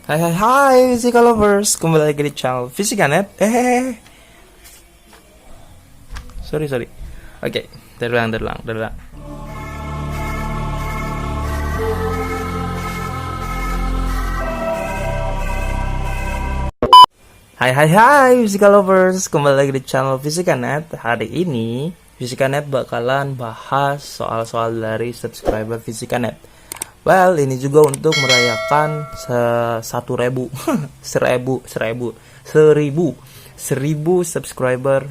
Hai hai hai Fisika Lovers, kembali lagi di channel Fisikanet. Sorry. Oke, terulang. Hai Fisika Lovers, kembali lagi di channel Fisikanet. Hari ini Fisikanet bakalan bahas soal-soal dari subscriber Fisikanet. Well, ini juga untuk merayakan 1.000 seribu subscriber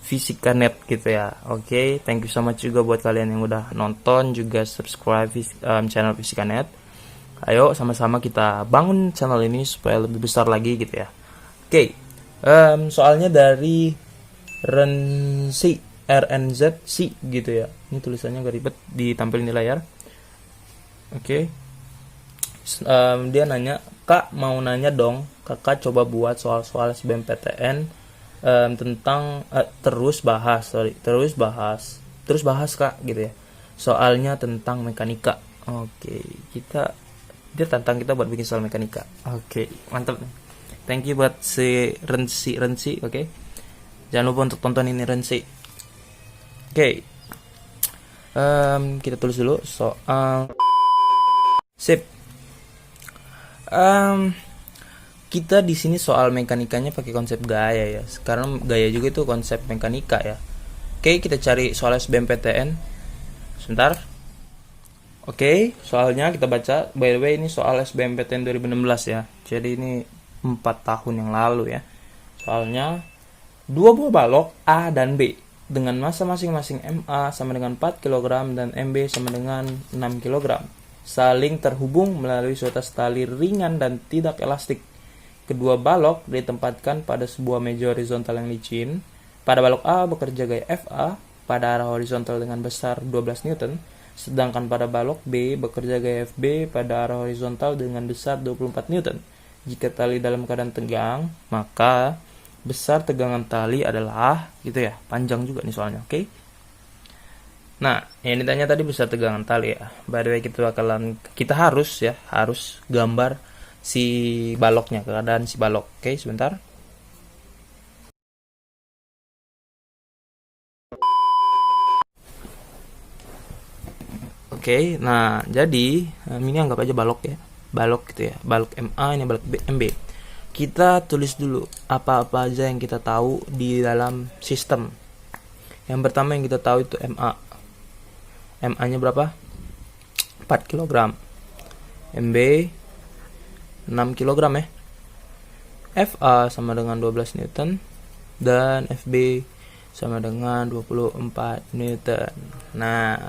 Fisikanet gitu ya. Oke, thank you so much juga buat kalian yang udah nonton juga subscribe channel Fisikanet. Ayo sama-sama kita bangun channel ini supaya lebih besar lagi gitu ya. Oke, soalnya dari Renzi RNZC gitu ya. Ini tulisannya agak ribet ditampilin di layar. Oke. Dia nanya, Kak mau nanya dong, kakak coba buat soal-soal SBMPTN tentang terus bahas Kak gitu ya. Soalnya tentang mekanika. Oke, dia tantang kita buat bikin soal mekanika. Oke, mantap. Thank you buat si Rensi. Oke. Jangan lupa untuk tonton ini Rensi. Oke. Kita tulis dulu soal. Sip. Kita di sini soal mekanikanya pakai konsep gaya ya. Karena gaya juga itu konsep mekanika ya. Oke, kita cari soal SBMPTN. Sebentar. Oke, soalnya kita baca. By the way, ini soal SBMPTN 2016 ya. Jadi ini 4 tahun yang lalu ya. Soalnya 2 buah balok A dan B dengan massa masing-masing MA sama dengan 4 kg dan MB sama dengan 6 kg. Saling terhubung melalui suatu tali ringan dan tidak elastik. Kedua balok ditempatkan pada sebuah meja horizontal yang licin. Pada balok A bekerja gaya FA pada arah horizontal dengan besar 12 Newton, sedangkan pada balok B bekerja gaya FB pada arah horizontal dengan besar 24 Newton. Jika tali dalam keadaan tegang, maka besar tegangan tali adalah gitu ya. Panjang juga nih soalnya, oke? Nah, yang ditanya tadi besar tegangan tali ya. By the way, kita harus gambar si baloknya, keadaan si balok. Oke, sebentar. Oke, nah jadi ini anggap aja balok ya. Balok gitu ya. Balok MA, ini balok MB. Kita tulis dulu apa-apa aja yang kita tahu di dalam sistem. Yang pertama yang kita tahu itu MA. MA-nya berapa? 4 kg. MB 6 kg ya. FA sama dengan 12 Newton dan FB sama dengan 24 Newton. Nah,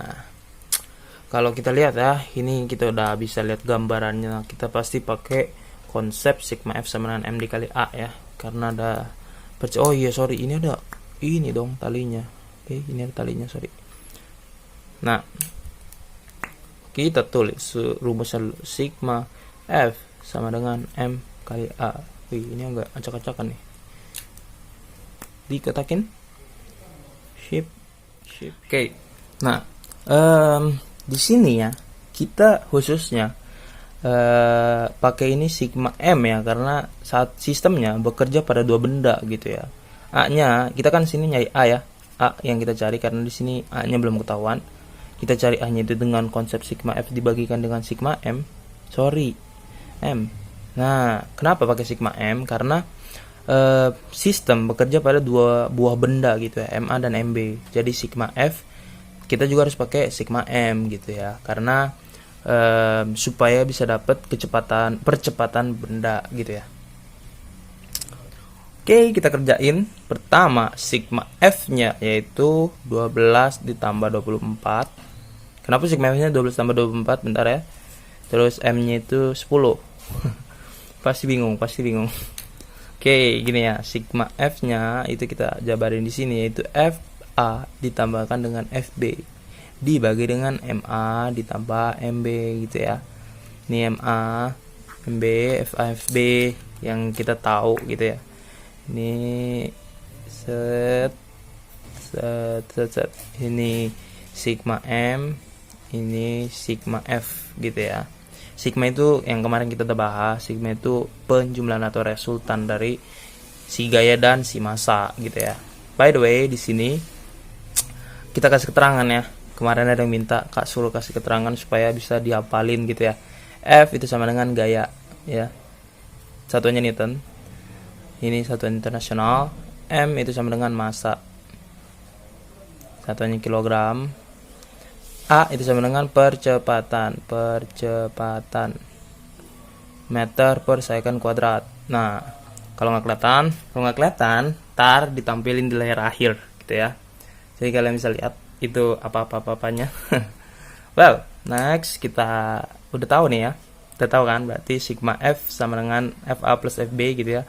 kalau kita lihat ya, ini kita udah bisa lihat gambarannya. Kita pasti pakai konsep sigma F sama dengan M dikali A ya. Karena ada ini ada ini dong talinya. Oke, ini ada talinya, sorry. Nah, kita tulis rumusan sigma F sama dengan M kali A. Ini agak acak-acakan nih. Dikatakan Ship. Oke. Nah, di sini ya, kita khususnya pakai ini sigma M ya, karena saat sistemnya bekerja pada dua benda gitu ya. A-nya, kita kan sini nyari A ya. A yang kita cari karena di sini A-nya belum ketahuan. Kita cari A-nya itu dengan konsep sigma F dibagikan dengan sigma M. Nah, kenapa pakai sigma M? Karena sistem bekerja pada dua buah benda gitu ya, MA dan MB. Jadi sigma F kita juga harus pakai sigma M gitu ya. Karena supaya bisa dapat percepatan benda gitu ya. Oke, kita kerjain. Pertama, sigma F-nya yaitu 12 ditambah 24. Kenapa sigma F-nya 12 tambah 24? Bentar ya. Terus M-nya itu 10. Pasti bingung. Oke, gini ya. Sigma F-nya itu kita jabarin di sini yaitu FA ditambahkan dengan FB dibagi dengan MA ditambah MB gitu ya. Ini MA, MB, FA, FB yang kita tahu gitu ya. Ini ini sigma M, ini sigma F gitu ya. Sigma itu yang kemarin kita udah bahas, sigma itu penjumlahan atau resultan dari si gaya dan si massa gitu ya. By the way, di sini kita kasih keterangan ya. Kemarin ada yang minta Kak suruh kasih keterangan supaya bisa dihafalin gitu ya. F itu sama dengan gaya ya. Satuannya Newton. Ini satuan internasional. M itu sama dengan massa. Satuannya kilogram. A itu sama dengan percepatan meter per second kuadrat. Nah, kalau nggak kelihatan, tar ditampilin di layar akhir gitu ya. Jadi kalian bisa lihat itu apa-apanya. Well, next kita udah tahu nih ya. Kita tahu kan berarti sigma F sama dengan FA plus FB gitu ya.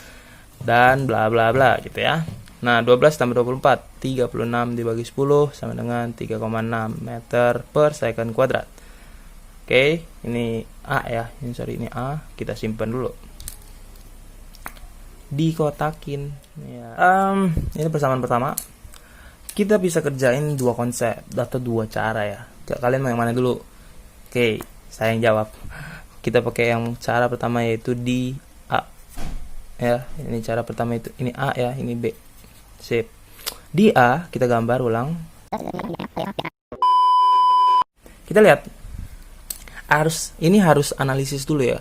Dan bla bla bla gitu ya. Nah, 12 tambah 24, 36 dibagi 10 sama dengan 3,6 meter per second kuadrat. Oke, ini A ya. Ini A, kita simpan dulu. Dikotakin ya. Ini persamaan pertama. Kita bisa kerjain dua konsep atau dua cara ya. Kalian mau yang mana dulu? Oke, saya yang jawab. Kita pakai yang cara pertama yaitu di A. Ya, ini cara pertama itu ini A ya, ini B. Sip. Di A kita gambar ulang. Kita lihat harus analisis dulu ya.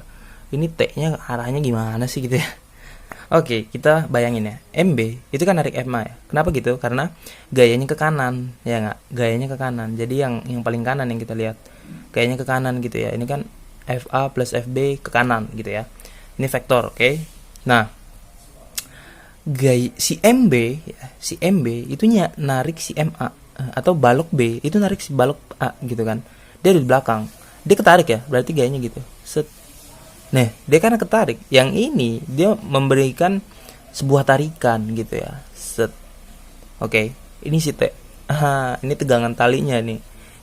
Ini T-nya arahnya gimana sih gitu ya. Oke, kita bayangin ya. MB itu kan narik FA ya. Kenapa gitu? Karena gayanya ke kanan, ya nggak? Gayanya ke kanan. Jadi yang paling kanan yang kita lihat. Gayanya ke kanan gitu ya. Ini kan FA plus FB ke kanan gitu ya. Ini vektor, oke? Nah, si MB itu narik si MA atau balok B itu narik si balok A gitu kan. Dia di belakang. Dia ketarik ya, berarti gayanya gitu. Set. Nah, dia karena ketarik, yang ini dia memberikan sebuah tarikan gitu ya. Set. Oke, ini si T. Ini tegangan talinya nih.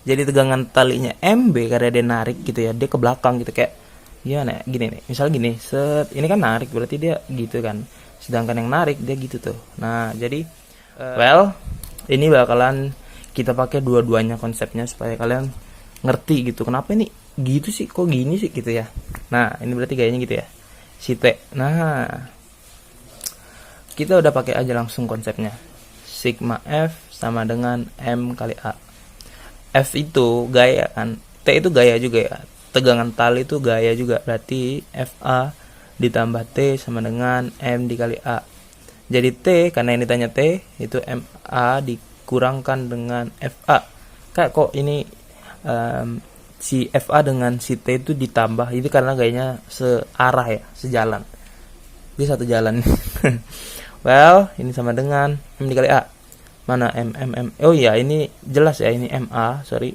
Jadi tegangan talinya MB karena dia narik gitu ya, dia ke belakang gitu kayak gimana? Gini nih. Misal gini, set. Ini kan narik berarti dia gitu kan. Sedangkan yang narik dia gitu tuh. Nah, jadi ini bakalan kita pakai dua-duanya konsepnya supaya kalian ngerti gitu. Kenapa ini gitu sih? Kok gini sih gitu ya? Nah, ini berarti gayanya gitu ya. Si T. Nah, kita udah pakai aja langsung konsepnya. Sigma F sama dengan M kali A. F itu gaya kan. T itu gaya juga ya. Tegangan tali itu gaya juga. Berarti FA ditambah T sama dengan M dikali A. Jadi T, karena ini ditanya T, itu MA dikurangkan dengan FA. Kayak kok ini si FA dengan si T itu ditambah. Itu karena gayanya searah ya, sejalan. Dia satu jalan. Ini sama dengan M dikali A. Mana M. Oh iya, ini jelas ya, ini MA, sorry.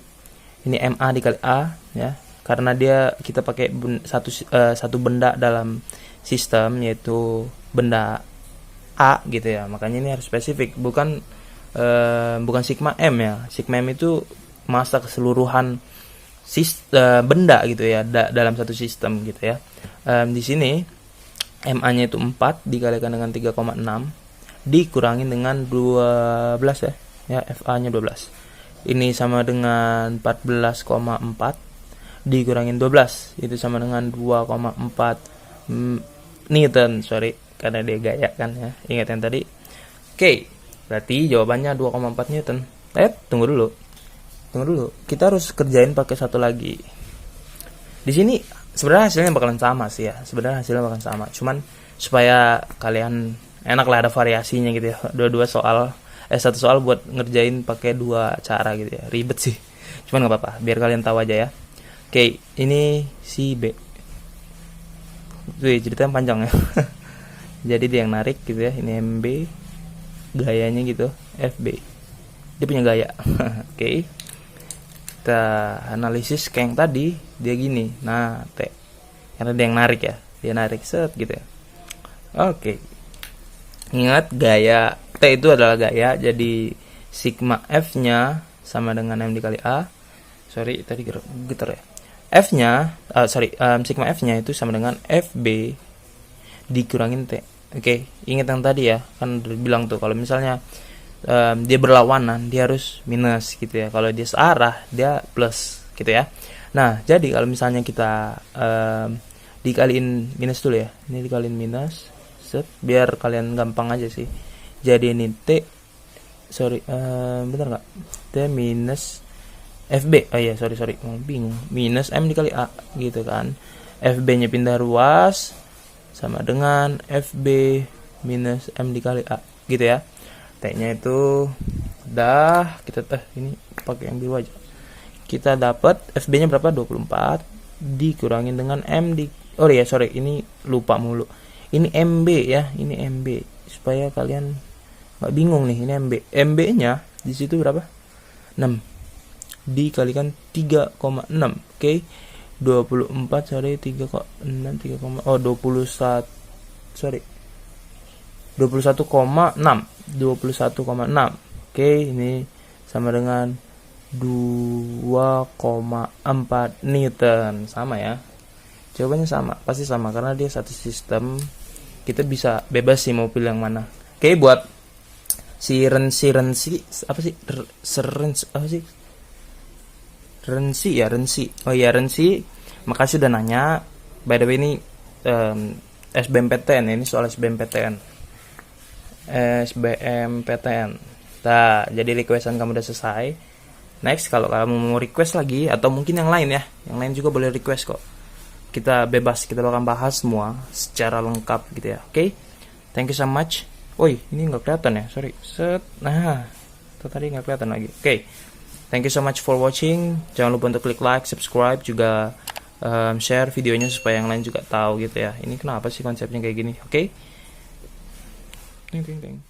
Ini MA dikali A ya. Karena kita pakai satu benda dalam sistem yaitu benda A gitu ya, makanya ini harus spesifik, bukan sigma M ya. Sigma M itu massa keseluruhan benda gitu ya, dalam satu sistem gitu ya. Di sini MA nya itu 4 dikalikan dengan 3,6 dikurangin dengan 12 ya, FA nya 12. Ini sama dengan 14,4 dikurangin 12, itu sama dengan 2,4 Newton, sorry, karena dia gaya kan ya, ingat yang tadi. Oke, berarti jawabannya 2,4 Newton. Tunggu dulu, kita harus kerjain pakai satu lagi. Di sini sebenarnya hasilnya bakalan sama sih ya, cuman supaya kalian enak lah, ada variasinya gitu ya. Satu soal buat ngerjain pakai dua cara gitu ya, ribet sih, cuman nggak apa-apa, biar kalian tahu aja ya. Oke, ini si B. Ceritanya panjang ya. Jadi dia yang narik gitu ya. Ini MB, gayanya gitu, FB. Dia punya gaya. Oke. Kita analisis kayak yang tadi, dia gini. Nah, T. Karena dia yang narik ya. Dia narik set gitu ya. Oke. Ingat gaya T itu adalah gaya, jadi sigma F-nya sama dengan M dikali A. Sorry, tadi getar ya. Sigma F-nya itu sama dengan FB dikurangin T. Oke, ingat yang tadi ya, kan udah bilang tuh kalau misalnya dia berlawanan dia harus minus gitu ya. Kalau dia searah dia plus gitu ya. Nah, jadi kalau misalnya kita dikaliin minus dulu ya. Ini dikaliin minus, set, biar kalian gampang aja sih. Jadi ini T, sorry, bener nggak? T minus FB, oh iya, sorry, bingung. Minus M dikali A, gitu kan. FB-nya pindah ruas, sama dengan FB minus M dikali A, gitu ya. T-nya itu udah, kita ini pakai yang biru aja. Kita dapat FB-nya berapa? 24 dikurangin dengan M di, oh iya, sorry, ini lupa mulu. Ini MB ya, ini MB, supaya kalian nggak bingung nih. Ini MB. MB-nya di situ berapa? 6 dikalikan 3,6. Oke. 24 sorry 3,6 oh 21 sorry 21,6. Oke, ini sama dengan 2,4 Newton. Sama ya. Jawabannya sama, pasti sama karena dia satu sistem. Kita bisa bebas sih mau pilih yang mana. Oke, buat si Rensi apa sih? Apa sih? Rensi. Oh iya, Rensi, makasih udah nanya. By the way, ini SBMPTN, ini soal SBMPTN. Nah, jadi requestan kamu udah selesai. Next, kalau kamu mau request lagi atau mungkin yang lain ya, yang lain juga boleh request kok. Kita bebas, kita akan bahas semua secara lengkap gitu ya. Oke? Thank you so much. Woi, ini nggak kelihatan ya, sorry. Set. Nah, itu tadi nggak kelihatan lagi. Oke. Thank you so much for watching. Jangan lupa untuk klik like, subscribe, juga share videonya supaya yang lain juga tahu gitu ya. Ini kenapa sih konsepnya kayak gini? Oke? Ting ting ting.